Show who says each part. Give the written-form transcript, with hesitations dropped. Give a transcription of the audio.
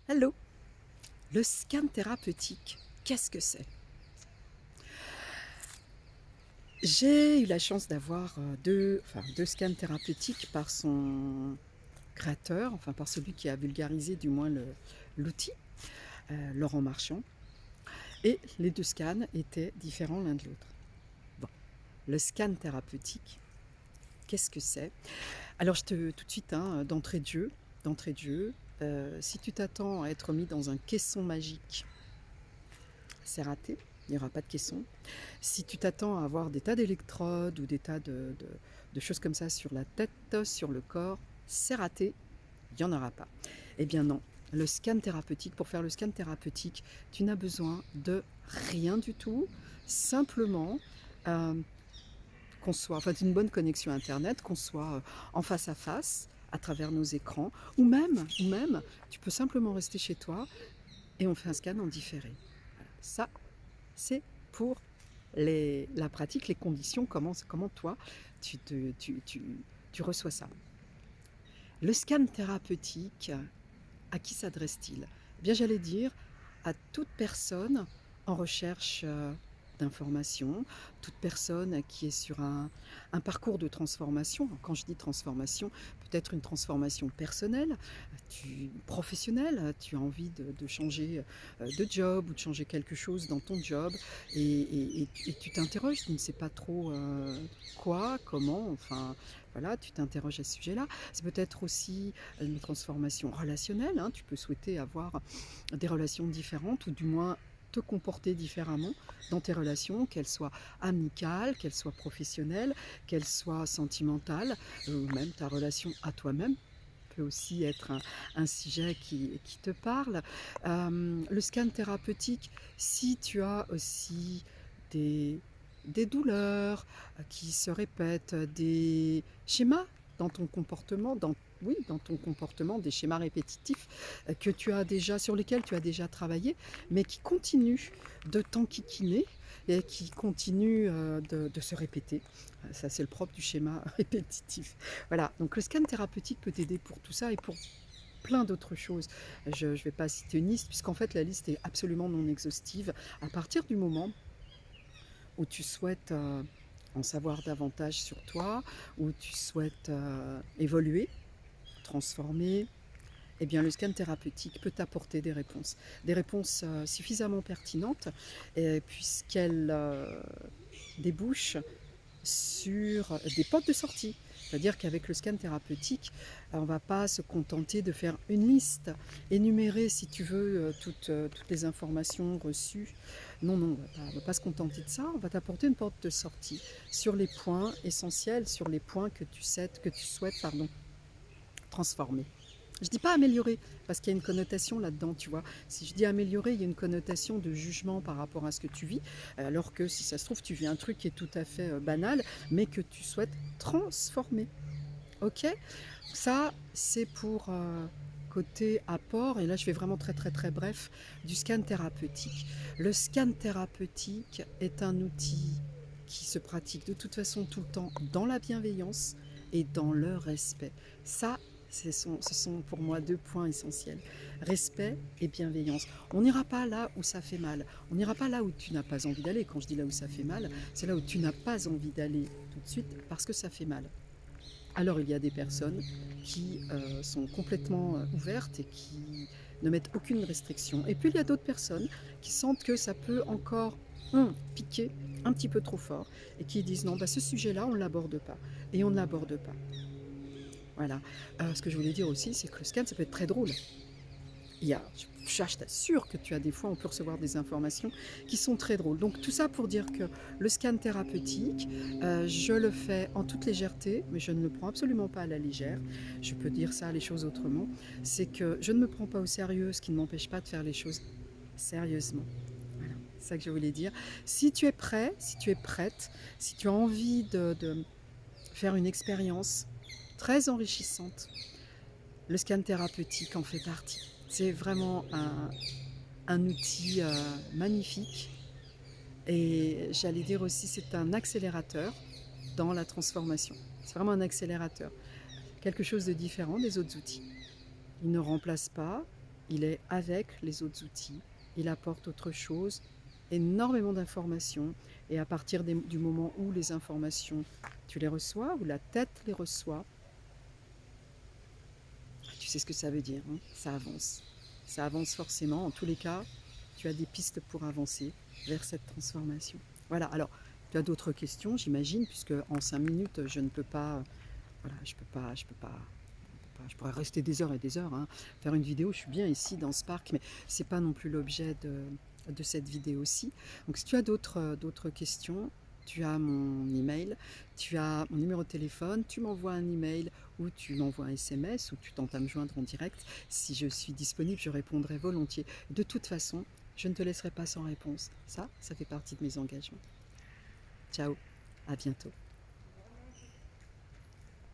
Speaker 1: Hello! Le scan thérapeutique, qu'est-ce que c'est? J'ai eu la chance d'avoir, 2 scans thérapeutiques par son créateur, enfin par celui qui a vulgarisé du moins l'outil, Laurent Marchand, et les 2 scans étaient différents l'un de l'autre. Bon, le scan thérapeutique, qu'est-ce que c'est? Alors tout de suite, hein, d'entrée de jeu, si tu t'attends à être mis dans un caisson magique, c'est raté, il n'y aura pas de caisson. Si tu t'attends à avoir des tas d'électrodes ou des tas de choses comme ça sur la tête, sur le corps, c'est raté, il n'y en aura pas. Eh bien non, le scan thérapeutique, pour faire le scan thérapeutique, tu n'as besoin de rien du tout, simplement qu'on soit, enfin d'une bonne connexion Internet, qu'on soit en face à face, à travers nos écrans, ou même, tu peux simplement rester chez toi et on fait un scan en différé. Voilà. Ça, c'est pour la pratique, les conditions, comment toi, tu reçois ça. Le scan thérapeutique, à qui s'adresse-t-il? Eh bien, j'allais dire à toute personne en recherche d'informations, toute personne qui est sur un parcours de transformation. Quand je dis transformation, peut-être une transformation personnelle, professionnelle, tu as envie de changer de job ou de changer quelque chose dans ton job et tu t'interroges, tu ne sais pas trop quoi, comment, enfin voilà, tu t'interroges à ce sujet-là. C'est peut-être aussi une transformation relationnelle, hein. Tu peux souhaiter avoir des relations différentes ou du moins te comporter différemment dans tes relations, qu'elles soient amicales, qu'elles soient professionnelles, qu'elles soient sentimentales, ou même ta relation à toi-même peut aussi être un sujet qui te parle. Le scan thérapeutique, si tu as aussi des, des douleurs qui se répètent, des schémas dans ton comportement, oui, dans ton comportement, des schémas répétitifs que tu as déjà, sur lesquels tu as déjà travaillé, mais qui continuent de t'enquiquiner et qui continuent de se répéter. Ça, c'est le propre du schéma répétitif. Voilà, donc le scan thérapeutique peut t'aider pour tout ça et pour plein d'autres choses. Je ne vais pas citer une liste, puisqu'en fait la liste est absolument non exhaustive. À partir du moment où tu souhaites en savoir davantage sur toi, où tu souhaites évoluer, transformer, eh bien, le scan thérapeutique peut t'apporter des réponses suffisamment pertinentes, puisqu'elles débouchent sur des portes de sortie. C'est-à-dire qu'avec le scan thérapeutique, on ne va pas se contenter de faire une liste, énumérer, si tu veux, toutes les informations reçues. Non, non, on ne va pas se contenter de ça. On va t'apporter une porte de sortie sur les points essentiels, sur les points que tu souhaites transformer. Je dis pas améliorer, parce qu'il y a une connotation là-dedans, tu vois. Si je dis améliorer, il y a une connotation de jugement par rapport à ce que tu vis, alors que si ça se trouve, tu vis un truc qui est tout à fait banal, mais que tu souhaites transformer. Ok? Ça, c'est pour côté apport, et là je vais vraiment très très très bref, du scan thérapeutique. Le scan thérapeutique est un outil qui se pratique de toute façon tout le temps dans la bienveillance et dans le respect. Ça, ce sont pour moi 2 points essentiels. Respect et bienveillance. On n'ira pas là où ça fait mal. On n'ira pas là où tu n'as pas envie d'aller. Quand je dis là où ça fait mal, c'est là où tu n'as pas envie d'aller tout de suite parce que ça fait mal. Alors il y a des personnes qui sont complètement ouvertes et qui ne mettent aucune restriction. Et puis il y a d'autres personnes qui sentent que ça peut encore piquer un petit peu trop fort et qui disent non, bah, ce sujet-là, on ne l'aborde pas. Et on ne l'aborde pas. Voilà. Ce que je voulais dire aussi, c'est que le scan, ça peut être très drôle. Je t'assure que tu as des fois, on peut recevoir des informations qui sont très drôles. Donc tout ça pour dire que le scan thérapeutique, je le fais en toute légèreté, mais je ne le prends absolument pas à la légère. Je peux dire ça, les choses autrement. C'est que je ne me prends pas au sérieux, ce qui ne m'empêche pas de faire les choses sérieusement. Voilà, c'est ça que je voulais dire. Si tu es prêt, si tu es prête, si tu as envie de faire une expérience très enrichissante, le scan thérapeutique en fait partie. C'est vraiment un outil magnifique et j'allais dire aussi c'est un accélérateur dans la transformation. C'est vraiment un accélérateur, quelque chose de différent des autres outils. Il ne remplace pas, il est avec les autres outils, il apporte autre chose, énormément d'informations, et à partir du moment où les informations, tu les reçois, où la tête les reçoit, tu sais ce que ça veut dire, hein, ça avance. Ça avance forcément, en tous les cas, tu as des pistes pour avancer vers cette transformation. Voilà, alors tu as d'autres questions, j'imagine, puisque en 5 minutes, je ne peux pas, voilà, je pourrais rester des heures et des heures, hein, faire une vidéo. Je suis bien ici dans ce parc, mais c'est pas non plus l'objet de cette vidéo-ci. Donc si tu as d'autres questions, tu as mon email, tu as mon numéro de téléphone, tu m'envoies un email ou tu m'envoies un SMS ou tu tentes à me joindre en direct. Si je suis disponible, je répondrai volontiers. De toute façon, je ne te laisserai pas sans réponse. Ça fait partie de mes engagements. Ciao, à bientôt.